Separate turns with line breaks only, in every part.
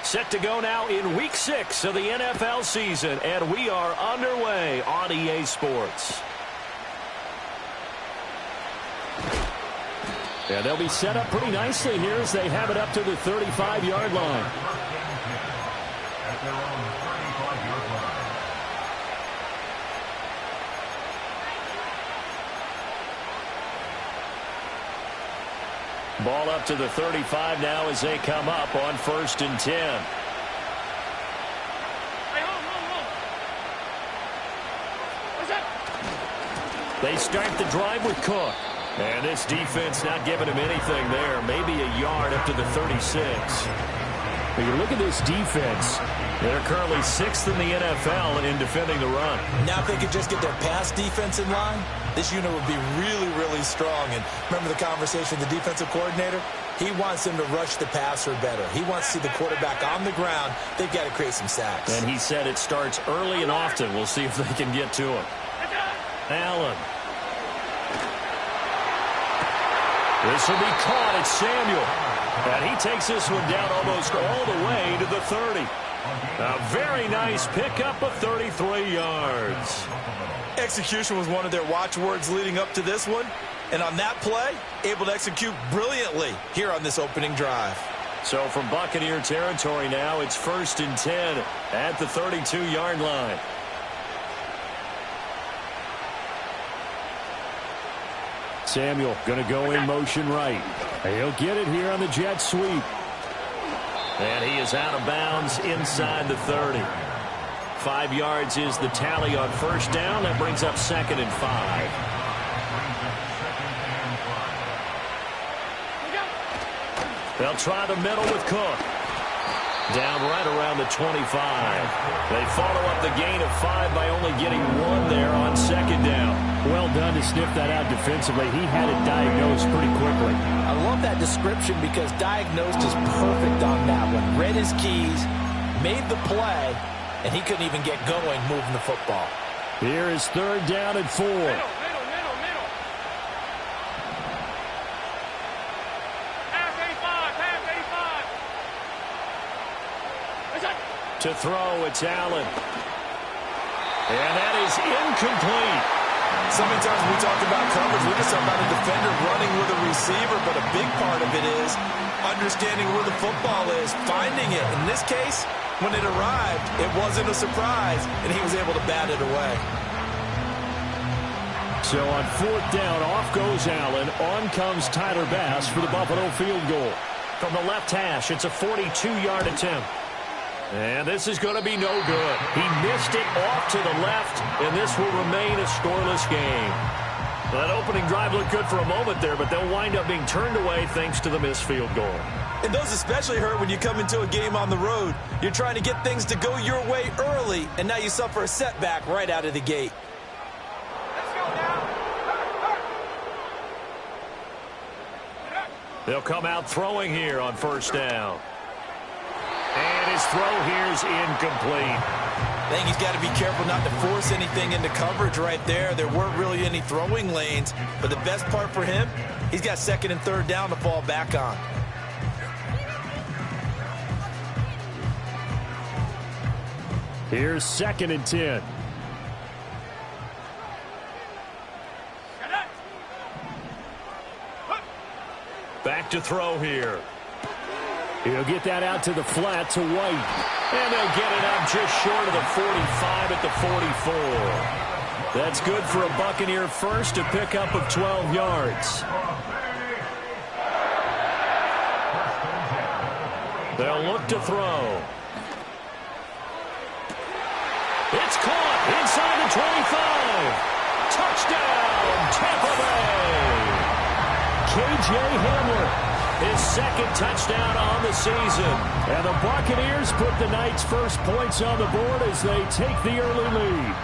Set to go now in Week 6 of the NFL season, and we are underway on EA Sports. And they'll be set up pretty nicely here as they have it up to the 35-yard line. Ball up to the 35 now as they come up on 1st and 10. They start the drive with Cook. And this defense not giving him anything there. Maybe a yard up to the 36. When you look at this defense, they're currently 6th in the NFL in defending the run.
Now if they could just get their pass defense in line, this unit would be really, really strong. And remember the conversation with the defensive coordinator? He wants them to rush the passer better. He wants to see the quarterback on the ground. They've got to create some sacks.
And he said it starts early and often. We'll see if they can get to him. Allen. This will be caught. It's Samuel. And he takes this one down almost all the way to the 30. A very nice pickup of 33 yards.
Execution was one of their watchwords leading up to this one. And on that play, able to execute brilliantly here on this opening drive.
So from Buccaneer territory now, it's 1st and 10 at the 32-yard line. Samuel going to go in motion right. He'll get it here on the jet sweep. And he is out of bounds inside the 30. 5 yards is the tally on 1st down. That brings up 2nd and 5. They'll try the middle with Cook. Down right around the 25. They follow up the gain of 5 by only getting 1 there on 2nd down. Well done to sniff that out defensively. He had it diagnosed pretty quickly.
I love that description because diagnosed is perfect on that one. Read his keys, made the play, and he couldn't even get going moving the football.
Here is 3rd down and 4. To throw, it's Allen. And that is incomplete.
So many times when we talk about coverage, we just talk about a defender running with a receiver, but a big part of it is understanding where the football is, finding it. In this case, when it arrived, it wasn't a surprise, and he was able to bat it away.
So on 4th down, off goes Allen. On comes Tyler Bass for the Buffalo field goal. From the left hash, it's a 42-yard attempt. And this is going to be no good. He missed it off to the left, and this will remain a scoreless game. That opening drive looked good for a moment there, but they'll wind up being turned away thanks to the missed field goal.
And those especially hurt when you come into a game on the road. You're trying to get things to go your way early, and now you suffer a setback right out of the gate.
They'll come out throwing here on 1st down. And his throw here is incomplete.
I think he's got to be careful not to force anything into coverage right there. There weren't really any throwing lanes. But the best part for him, he's got 2nd and 3rd down to fall back on.
Here's 2nd and 10. Back to throw here. He'll get that out to the flat to White. And they'll get it up just short of the 45 at the 44. That's good for a Buccaneer first, a pickup of 12 yards. They'll look to throw. It's caught inside the 25. Touchdown, Tampa Bay. K.J. Hamler. His 2nd touchdown on the season. And the Buccaneers put the night's first points on the board as they take the early lead.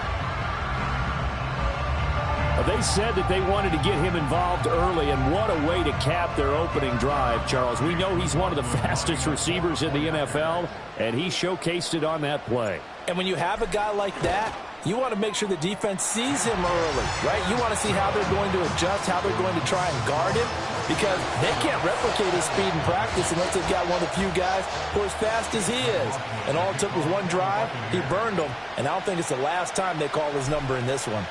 They said that they wanted to get him involved early, and what a way to cap their opening drive, Charles. We know he's one of the fastest receivers in the NFL, and he showcased it on that play.
And when you have a guy like that, You want to make sure the defense sees him early, right? You want to see how they're going to adjust, how they're going to try and guard him, because they can't replicate his speed in practice unless they've got one of the few guys who are as fast as he is. And all it took was one drive. He burned them, and I don't think it's the last time they call his number in this one.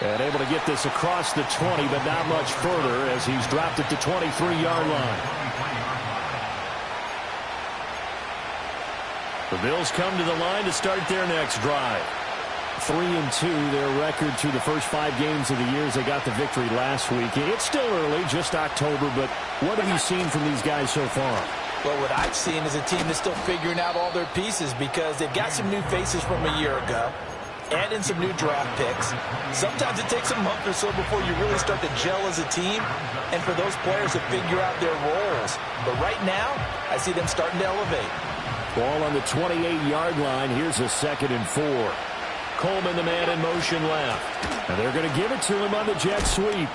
And able to get this across the 20, but not much further as he's dropped it to 23-yard line. The Bills come to the line to start their next drive. 3-2, their record through the first 5 games of the year as they got the victory last week. It's still early, just October, but what have you seen from these guys so far?
Well, what I've seen is a team that's still figuring out all their pieces because they've got some new faces from a year ago. Add in some new draft picks. Sometimes it takes a month or so before you really start to gel as a team and for those players to figure out their roles. But right now, I see them starting to elevate.
Ball on the 28-yard line. Here's a 2nd and 4. Coleman, the man in motion left. And they're going to give it to him on the jet sweep.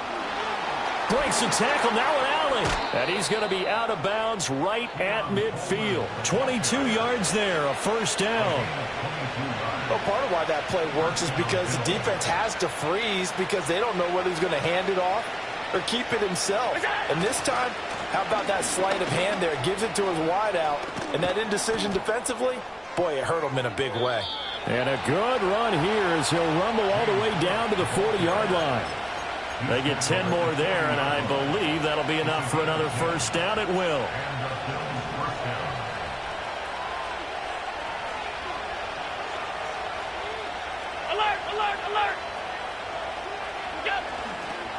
Breaks a tackle, now an alley. And he's going to be out of bounds right at midfield. 22 yards there, a first down.
Well, part of why that play works is because the defense has to freeze because they don't know whether he's going to hand it off or keep it himself. And this time, how about that sleight of hand there? Gives it to his wideout. And that indecision defensively, boy, it hurt him in a big way.
And a good run here as he'll rumble all the way down to the 40-yard line. They get 10 more there, and I believe that'll be enough for another first down. It will.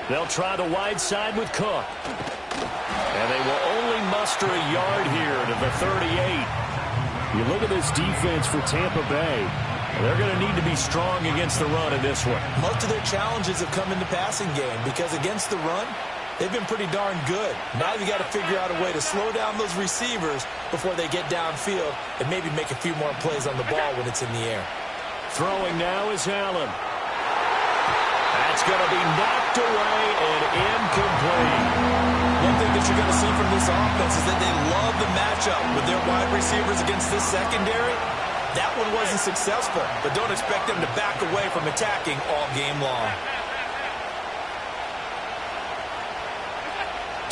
They'll try the wide side with Cook. And they will only muster a yard here to the 38. You look at this defense for Tampa Bay. They're going to need to be strong against the run in this one.
Most of their challenges have come in the passing game because against the run, they've been pretty darn good. Now you got to figure out a way to slow down those receivers before they get downfield and maybe make a few more plays on the ball when it's in the air.
Throwing now is Allen. That's going to be knocked away and incomplete.
One thing that you're going to see from this offense is that they love the matchup with their wide receivers against this secondary. That one wasn't successful, but don't expect them to back away from attacking all game long.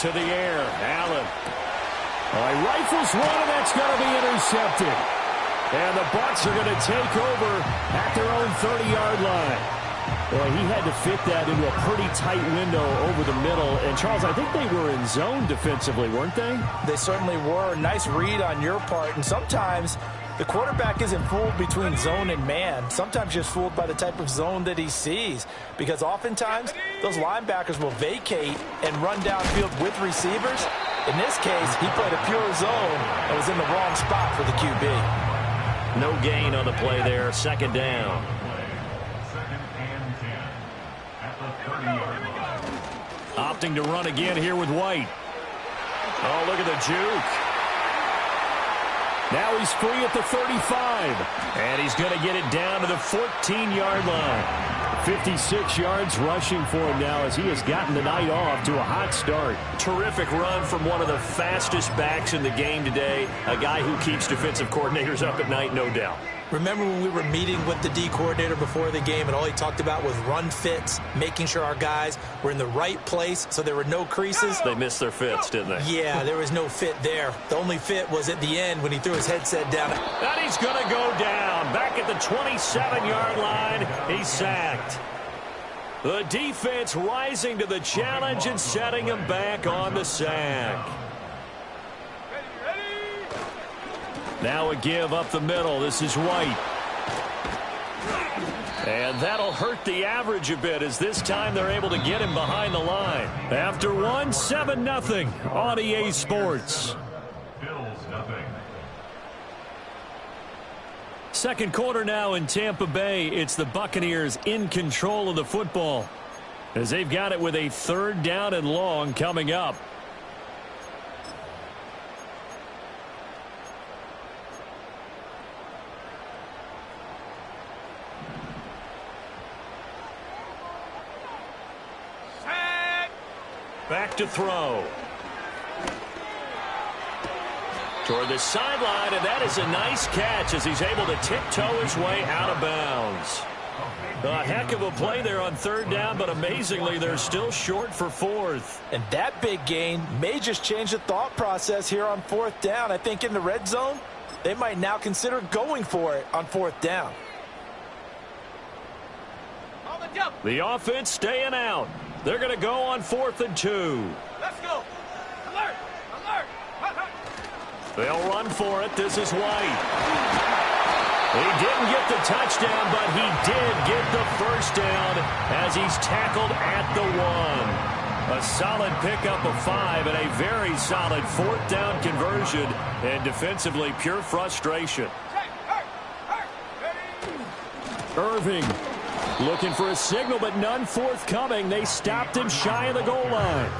To the air, Allen. Rifles one, and that's going to be intercepted. And the Bucs are going to take over at their own 30-yard line. Boy, he had to fit that into a pretty tight window over the middle. And, Charles, I think they were in zone defensively, weren't they?
They certainly were. Nice read on your part. And sometimes the quarterback isn't fooled between zone and man. Sometimes just fooled by the type of zone that he sees. Because oftentimes, those linebackers will vacate and run downfield with receivers. In this case, he played a pure zone and was in the wrong spot for the QB.
No gain on the play there. 2nd down. Opting to run again here with White. Oh, look at the juke. Now he's free at the 35. And he's going to get it down to the 14-yard line. 56 yards rushing for him now as he has gotten the night off to a hot start. Terrific run from one of the fastest backs in the game today. A guy who keeps defensive coordinators up at night, no doubt.
Remember when we were meeting with the D coordinator before the game and all he talked about was run fits, making sure our guys were in the right place so there were no creases?
They missed their fits, didn't they?
Yeah, there was no fit there. The only fit was at the end when he threw his headset down.
And he's going to go down. Back at the 27-yard line, he's sacked. The defense rising to the challenge and setting him back on the sack. Now a give up the middle. This is White. And that'll hurt the average a bit as this time they're able to get him behind the line. After one, 7-0 on EA Sports. Second quarter now in Tampa Bay. It's the Buccaneers in control of the football as they've got it with a 3rd down and long coming up. Back to throw. Toward the sideline, and that is a nice catch as he's able to tiptoe his way out of bounds. A heck of a play there on third down, but amazingly, they're still short for fourth.
And that big gain may just change the thought process here on fourth down. I think in the red zone, they might now consider going for it on fourth down.
The offense staying out. They're going to go on 4th and 2.
Let's go. Alert. Alert.
They'll run for it. This is White. He didn't get the touchdown, but he did get the first down as he's tackled at the 1. A solid pickup of 5 and a very solid 4th down conversion. And defensively, pure frustration. Irving looking for a signal, but none forthcoming. They stopped him shy of the goal line.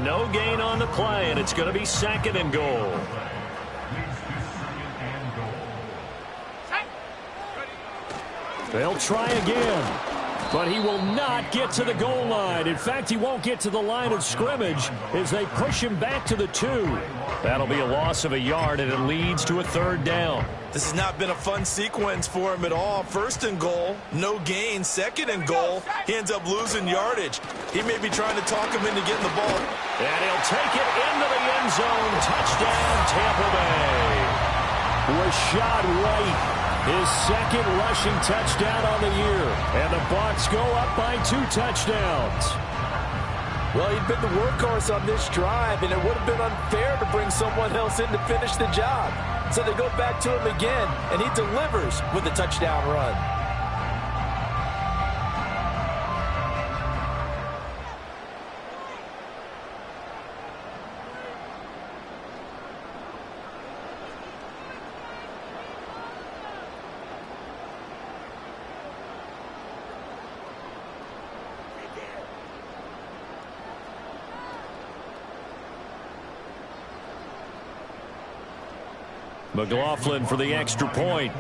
No gain on the play, and it's going to be 2nd and goal. They'll try again, but he will not get to the goal line. In fact, he won't get to the line of scrimmage as they push him back to the 2. That'll be a loss of a yard, and it leads to a 3rd down.
This has not been a fun sequence for him at all. 1st and goal, no gain. 2nd and goal, he ends up losing yardage. He may be trying to talk him into getting the ball.
And he'll take it into the end zone. Touchdown, Tampa Bay. Rashad White, his 2nd rushing touchdown on the year. And the Bucs go up by 2 touchdowns.
Well, he'd been the workhorse on this drive, and it would have been unfair to bring someone else in to finish the job. So they go back to him again, and he delivers with a touchdown run.
McLaughlin for the extra point.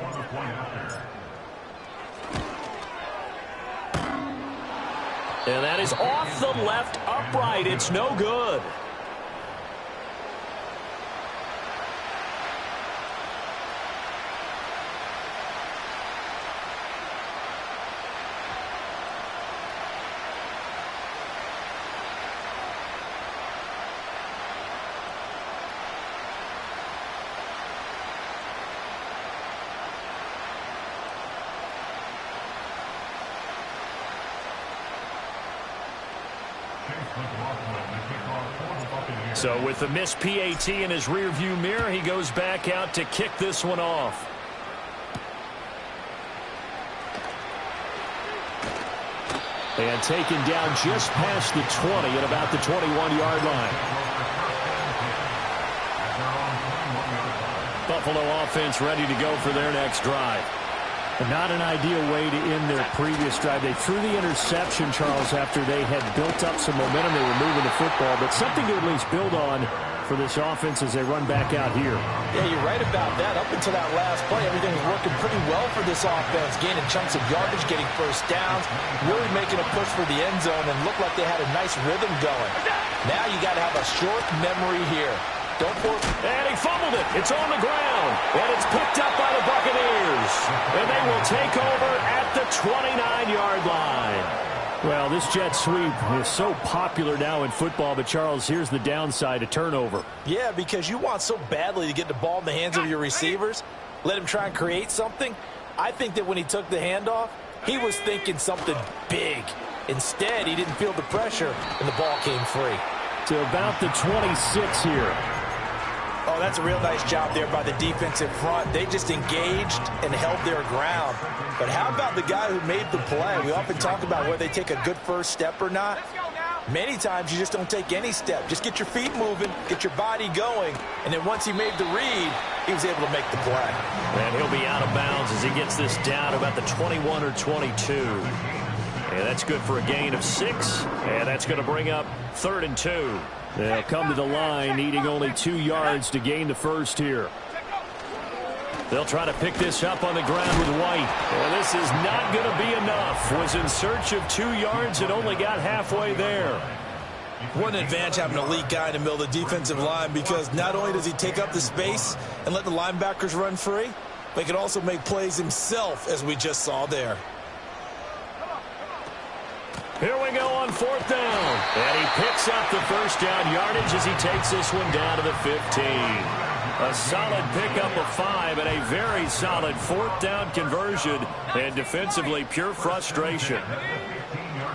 And that is off the left upright. It's no good. So with the missed PAT in his rearview mirror, he goes back out to kick this one off. And taken down just past the 20 at about the 21-yard line. Buffalo offense ready to go for their next drive.
Not an ideal way to end their previous drive. They threw the interception, Charles, after they had built up some momentum. They were moving the football, but something to at least build on for this offense as they run back out here.
Yeah, you're right about that. Up until that last play, everything was working pretty well for this offense, gaining chunks of yardage, getting first downs, really making a push for the end zone, and looked like they had a nice rhythm going. Now you got to have a short memory here. Don't force.
And he fumbled it. It's on the ground. And it's picked up by the Buccaneers. And they will take over at the 29-yard line.
Well, this jet sweep is so popular now in football, but Charles, here's the downside, a turnover.
Yeah, because you want so badly to get the ball in the hands of your receivers, let him try and create something. I think that when he took the handoff, he was thinking something big. Instead, he didn't feel the pressure, and the ball came free.
To about the 26 here.
Oh, that's a real nice job there by the defensive front. They just engaged and held their ground. But how about the guy who made the play? We often talk about whether they take a good first step or not. Many times you just don't take any step. Just get your feet moving, get your body going, and then once he made the read, he was able to make the play.
And he'll be out of bounds as he gets this down about the 21 or 22. And that's good for a gain of 6, and that's going to bring up 3rd and 2.
They'll come to the line, needing only 2 yards to gain the first here.
They'll try to pick this up on the ground with White. And this is not going to be enough. Was in search of 2 yards and only got halfway there.
What an advantage having an elite guy in the middle of the defensive line, because not only does he take up the space and let the linebackers run free, but he can also make plays himself, as we just saw there.
Here we go on 4th down. And he picks up the first down yardage as he takes this one down to the 15. A solid pickup of 5 and a very solid 4th down conversion. And defensively, pure frustration.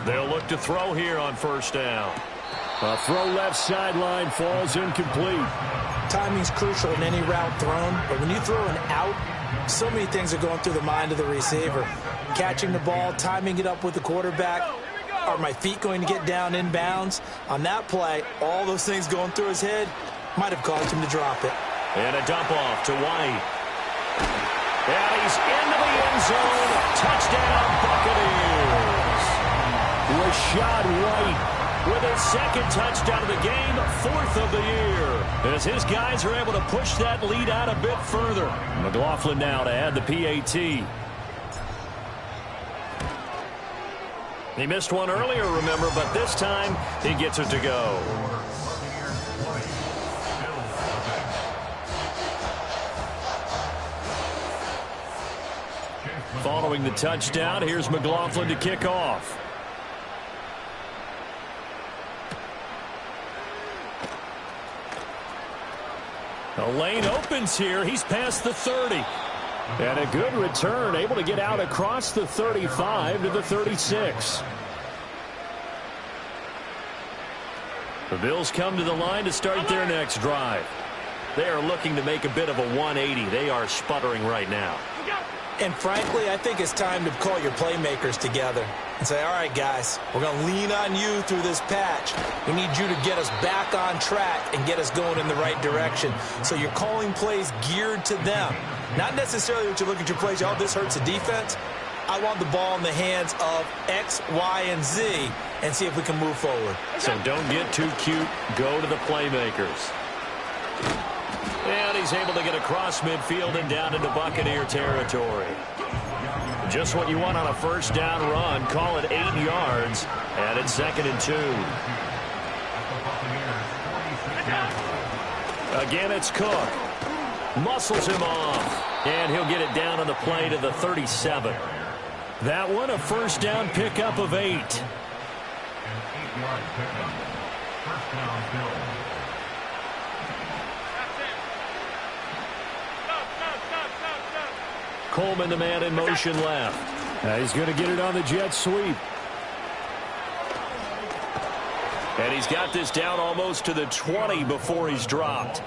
They'll look to throw here on 1st down.
A throw left sideline falls incomplete.
Timing's crucial in any route thrown, but when you throw an out, so many things are going through the mind of the receiver. Catching the ball, timing it up with the quarterback. Are my feet going to get down in bounds? On that play, all those things going through his head might have caused him to drop it.
And a dump off to White. And he's into the end zone. Touchdown, Buccaneers.
Rashad White
with his 2nd touchdown of the game, 4th of the year. As his guys are able to push that lead out a bit further. McLaughlin now to add the PAT. He missed one earlier, remember, but this time he gets it to go. Following the touchdown, here's McLaughlin to kick off. The lane opens here. He's past the 30.
And a good return, able to get out across the 35 to the 36.
The Bills come to the line to start their next drive. They are looking to make a bit of a 180. They are sputtering right now.
And frankly, I think it's time to call your playmakers together and say, all right, guys, we're going to lean on you through this patch. We need you to get us back on track and get us going in the right direction. So you're calling plays geared to them. Not necessarily that you look at your plays, oh, this hurts the defense. I want the ball in the hands of X, Y, and Z and see if we can move forward.
So don't get too cute. Go to the playmakers. And he's able to get across midfield and down into Buccaneer territory. Just what you want on a 1st down run. Call it 8 yards. And it's 2nd and 2. Again, it's Cook. Muscles him off. And he'll get it down on the play to the 37. That one, a 1st down pickup of 8. Coleman, the man in motion left.
He's going to get it on the jet sweep.
And he's got this down almost to the 20 before he's dropped.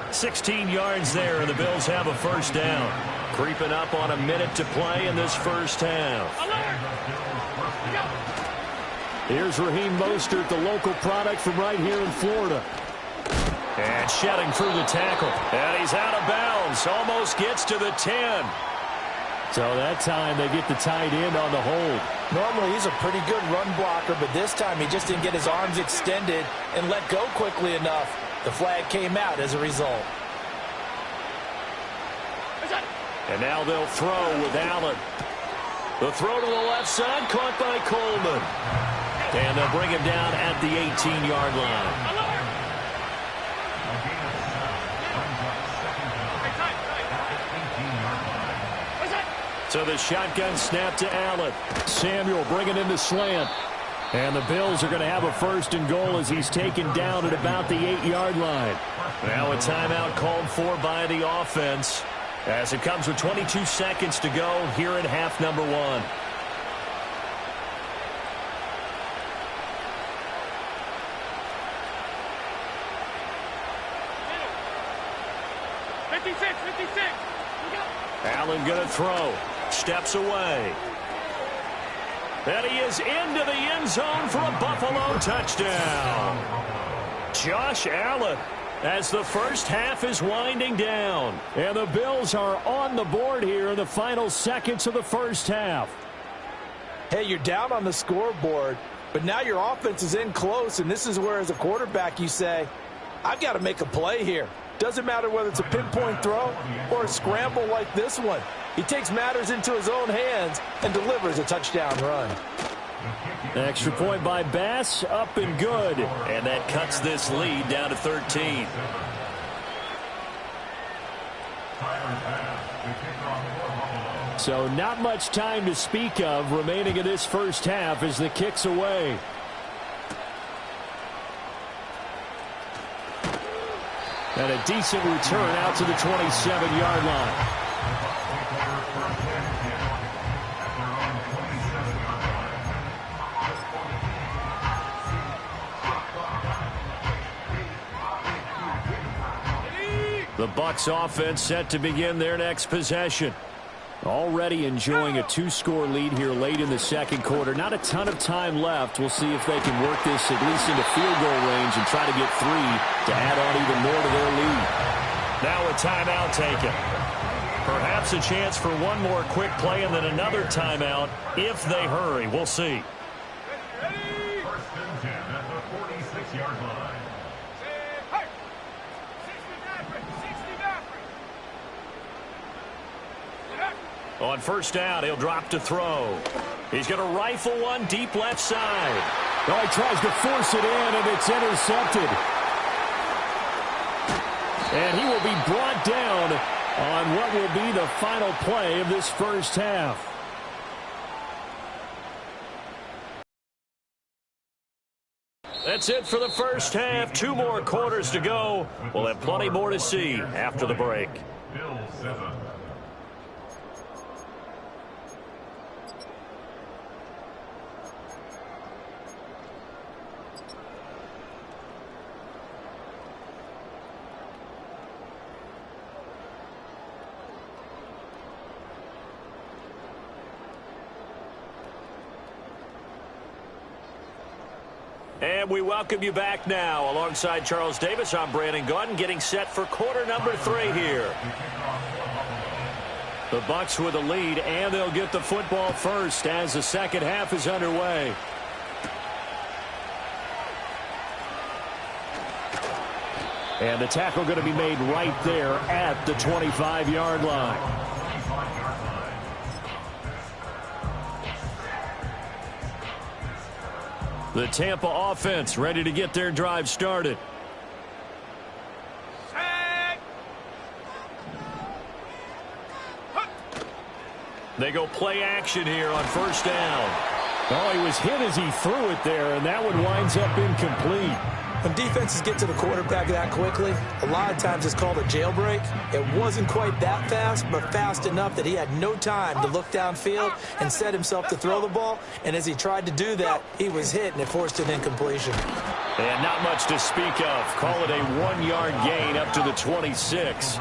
16 yards there, and the Bills have a 1st down. Creeping up on a minute to play in this 1st half.
Here's Raheem Mostert, the local product from right here in Florida.
And shedding through the tackle. And he's out of bounds. Almost gets to the 10.
So that time they get the tight end on the hold.
Normally he's a pretty good run blocker, but this time he just didn't get his arms extended and let go quickly enough. The flag came out as a result.
And now they'll throw with Allen. The throw to the left side, caught by Coleman. And they'll bring him down at the 18-yard line. So the shotgun snap to Allen.
Samuel bringing in the slant. And the Bills are going to have a 1st and goal as he's taken down at about the 8-yard line.
Now a timeout called for by the offense as it comes with 22 seconds to go here in half number 1. Allen going to throw. Steps away. And he is into the end zone for a Buffalo touchdown. Josh Allen as the 1st half is winding down.
And the Bills are on the board here in the final seconds of the 1st half.
Hey, you're down on the scoreboard, but now your offense is in close, and this is where, as a quarterback, you say, I've got to make a play here. Doesn't matter whether it's a pinpoint throw or a scramble like this one. He takes matters into his own hands and delivers a touchdown run.
Extra point by Bass, up and good.
And that cuts this lead down to 13.
So not much time to speak of remaining in this first half as the kick's away. And a decent return out to the 27-yard line. The Bucs offense set to begin their next possession. Already enjoying a 2-score lead here late in the second quarter. Not a ton of time left. We'll see if they can work this at least into field goal range and try to get 3 to add on even more to their lead.
Now a timeout taken. Perhaps a chance for one more quick play and then another timeout if they hurry. We'll see.
First and 10 at the 46-yard line.
On first down, he'll drop to throw. He's going to rifle one deep left side.
Oh, he tries to force it in, and it's intercepted. And he will be brought down on what will be the final play of this first half.
That's it for the first half. 2 more quarters to go. We'll have plenty more to see after the break.
Bill 7.
And we welcome you back now. Alongside Charles Davis, I'm Brandon Gaudin, getting set for quarter number 3 here. The Bucs with a lead, and they'll get the football first as the second half is underway.
And the tackle going to be made right there at the 25-yard line.
The Tampa offense ready to get their drive started. They go play action here on first down.
Oh, he was hit as he threw it there, and that one winds up incomplete.
When defenses get to the quarterback that quickly, a lot of times it's called a jailbreak. It wasn't quite that fast, but fast enough that he had no time to look downfield and set himself to throw the ball. And as he tried to do that, he was hit, and it forced an incompletion.
And not much to speak of. Call it a 1-yard gain up to the 26.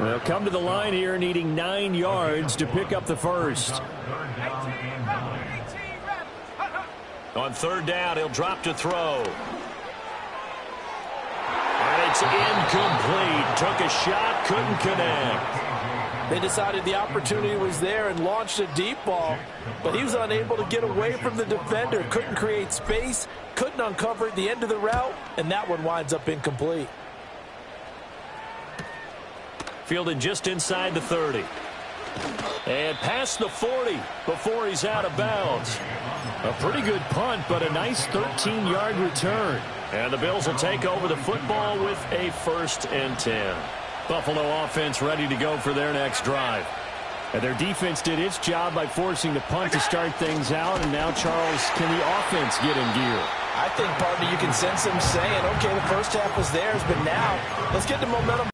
They'll come to the line here needing 9 yards to pick up the first.
On third down, he'll drop to throw. And it's incomplete. Took a shot, couldn't connect.
They decided the opportunity was there and launched a deep ball, but he was unable to get away from the defender. Couldn't create space, couldn't uncover at the end of the route, and that one winds up incomplete.
Fielded just inside the 30. And past the 40 before he's out of bounds.
A pretty good punt, but a nice 13-yard return.
And the Bills will take over the football with a 1st and 10.
Buffalo offense ready to go for their next drive. And their defense did its job by forcing the punt to start things out. And now, Charles, can the offense get in gear?
I think, partner, you can sense them saying, okay, the first half was theirs, but now let's get the momentum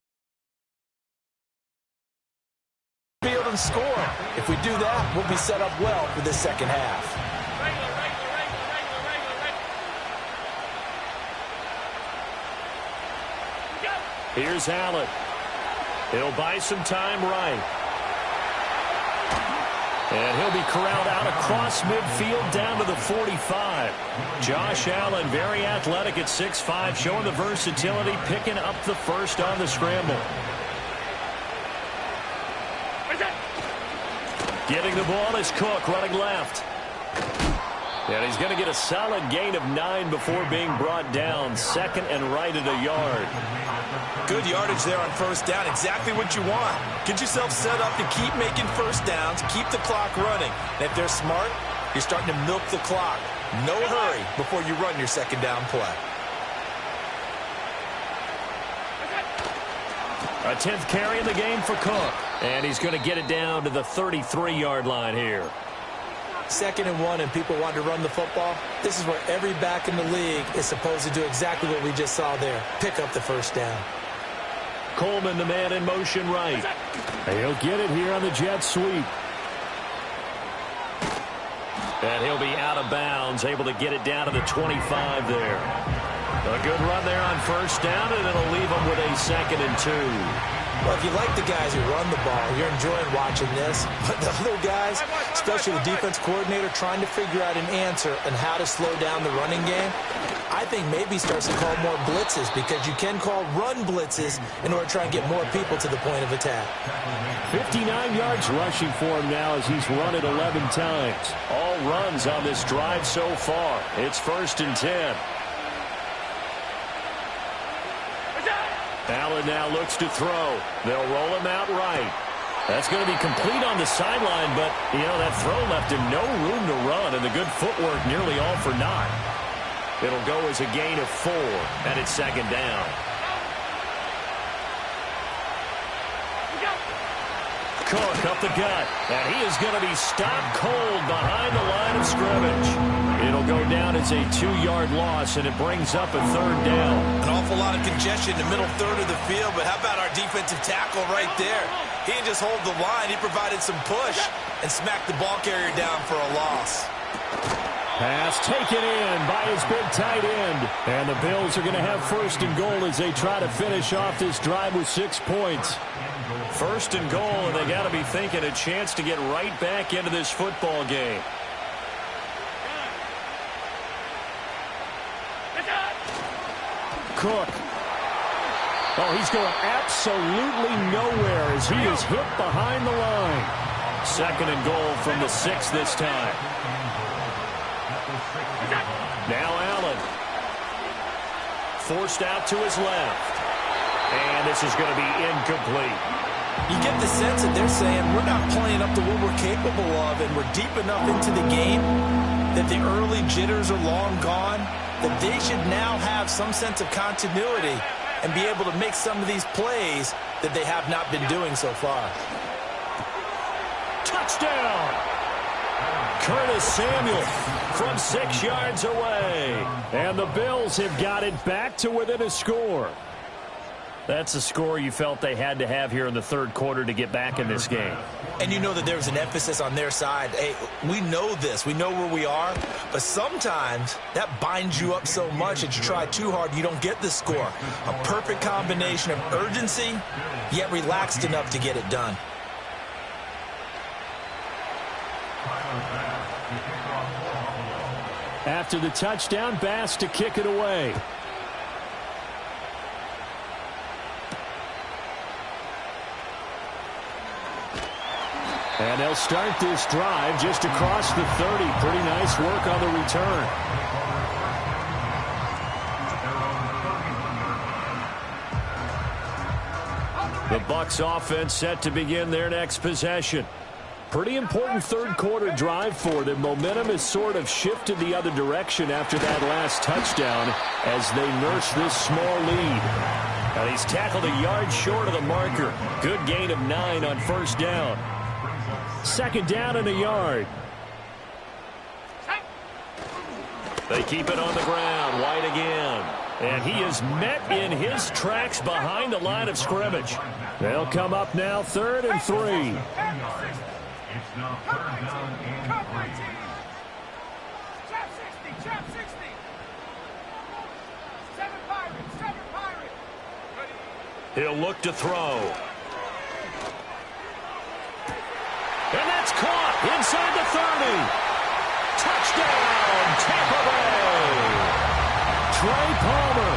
field and score. If we do that, we'll be set up well for the second half.
Here's Allen. He'll buy some time right. And he'll be corralled out across midfield down to the 45. Josh Allen, very athletic at 6'5", showing the versatility, picking up the first on the scramble. Getting the ball is Cook, running left. And he's going to get a solid gain of 9 before being brought down. 2nd and right at a yard.
Good yardage there on first down. Exactly what you want. Get yourself set up to keep making first downs, keep the clock running. And if they're smart, You're starting to milk the clock. No hurry before you run your second down play.
A 10th carry in the game for Cook. And he's going to get it down to the 33-yard line here.
2nd and 1 and people want to run the football. This is where every back in the league is supposed to do exactly what we just saw there. Pick up the first down.
Coleman, the man in motion right.
He'll get it here on the jet sweep.
And he'll be out of bounds, able to get it down to the 25 there. A good run there on first down, and it'll leave them with a 2nd and 2.
Well, if you like the guys who run the ball, you're enjoying watching this. But the other guys, especially the defense coordinator, trying to figure out an answer and how to slow down the running game, I think maybe starts to call more blitzes, because you can call run blitzes in order to try and get more people to the point of attack.
59 yards rushing for him now as he's run it 11 times.
All runs on this drive so far. It's 1st and 10. Allen now looks to throw. They'll roll him out right. That's going to be complete on the sideline, but, you know, that throw left him no room to run, and the good footwork nearly all for naught. It'll go as a gain of 4, and it's 2nd down. Cook up the gut, and he is going to be stopped cold behind the line of scrimmage. It'll go down as a 2-yard loss, and it brings up a 3rd down.
An awful lot of congestion in the middle third of the field, but how about our defensive tackle right there? He didn't just hold the line. He provided some push and smacked the ball carrier down for a loss.
Pass taken in by his big tight end. And the Bills are going to have 1st and goal as they try to finish off this drive with 6 points.
1st and goal, and they got to be thinking a chance to get right back into this football game.
Cook. Oh, he's going absolutely nowhere as he is hit behind the line.
2nd and goal from the 6 this time. Now Allen. Forced out to his left. And this is going to be incomplete.
You get the sense that they're saying we're not playing up to what we're capable of, and we're deep enough into the game that the early jitters are long gone, that they should now have some sense of continuity and be able to make some of these plays that they have not been doing so far.
Touchdown! Curtis Samuel from 6 yards away.
And the Bills have got it back to within a score.
That's a score you felt they had to have here in the 3rd quarter to get back in this game.
And you know that there's an emphasis on their side. Hey, we know this. We know where we are. But sometimes that binds you up so much that you try too hard, you don't get the score. A perfect combination of urgency, yet relaxed enough to get it done.
After the touchdown, Bass to kick it away. And they'll start this drive just across the 30. Pretty nice work on the return. The Bucs offense set to begin their next possession. Pretty important 3rd quarter drive for them. Momentum has sort of shifted the other direction after that last touchdown as they nurse this small lead.
And he's tackled a yard short of the marker. Good gain of 9 on first down.
2nd down and a yard.
They keep it on the ground. White again. And he is met in his tracks behind the line of scrimmage.
They'll come up now 3rd and 3.
It's now 3rd down and 3.
Trap 60. 7 Pirates.
He'll look to throw. And that's caught inside the 30. Touchdown, Tampa Bay.
Trey Palmer.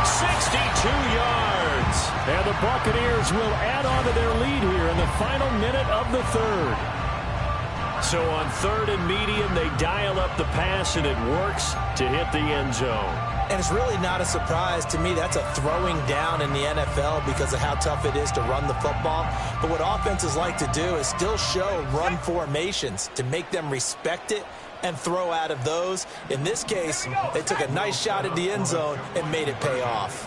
62 yards.
And the Buccaneers will add on to their lead here in the final minute of the 3rd.
So on 3rd and medium, they dial up the pass, and it works to hit the end zone.
And it's really not a surprise to me. That's a throwing down in the NFL because of how tough it is to run the football. But what offenses like to do is still show run formations to make them respect it and throw out of those. In this case, they took a nice shot at the end zone and made it pay off.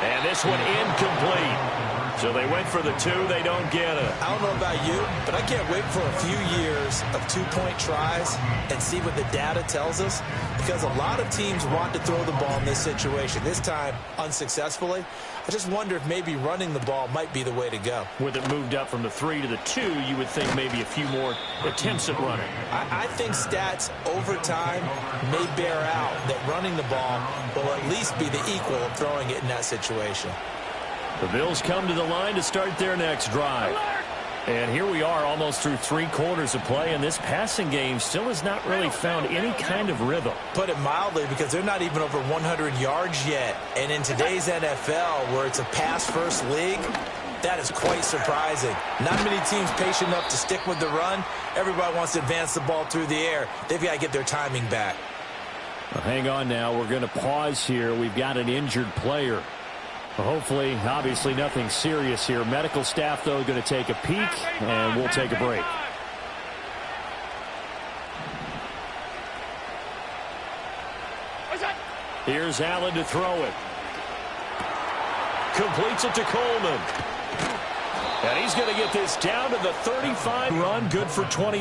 And this one incomplete. So they went for the 2. They don't get it.
I don't know about you, but I can't wait for a few years of two-point tries and see what the data tells us, because a lot of teams want to throw the ball in this situation. This time, unsuccessfully. I just wonder if maybe running the ball might be the way to go.
With it moved up from the 3 to the 2, you would think maybe a few more attempts at running.
I think stats over time may bear out that running the ball will at least be the equal of throwing it in that situation.
The Bills come to the line to start their next drive. And here we are almost through 3 quarters of play, and this passing game still has not really found any kind of rhythm.
Put it mildly, because they're not even over 100 yards yet. And in today's NFL, where it's a pass-first league, that is quite surprising. Not many teams patient enough to stick with the run. Everybody wants to advance the ball through the air. They've got to get their timing back.
Well, hang on now. We're going to pause here. We've got an injured player. Hopefully, obviously, nothing serious here. Medical staff, though, going to take a peek, and we'll take a break. Here's Allen to throw it.
Completes it to Coleman. And he's going to get this down to the 35. Run, good for 20.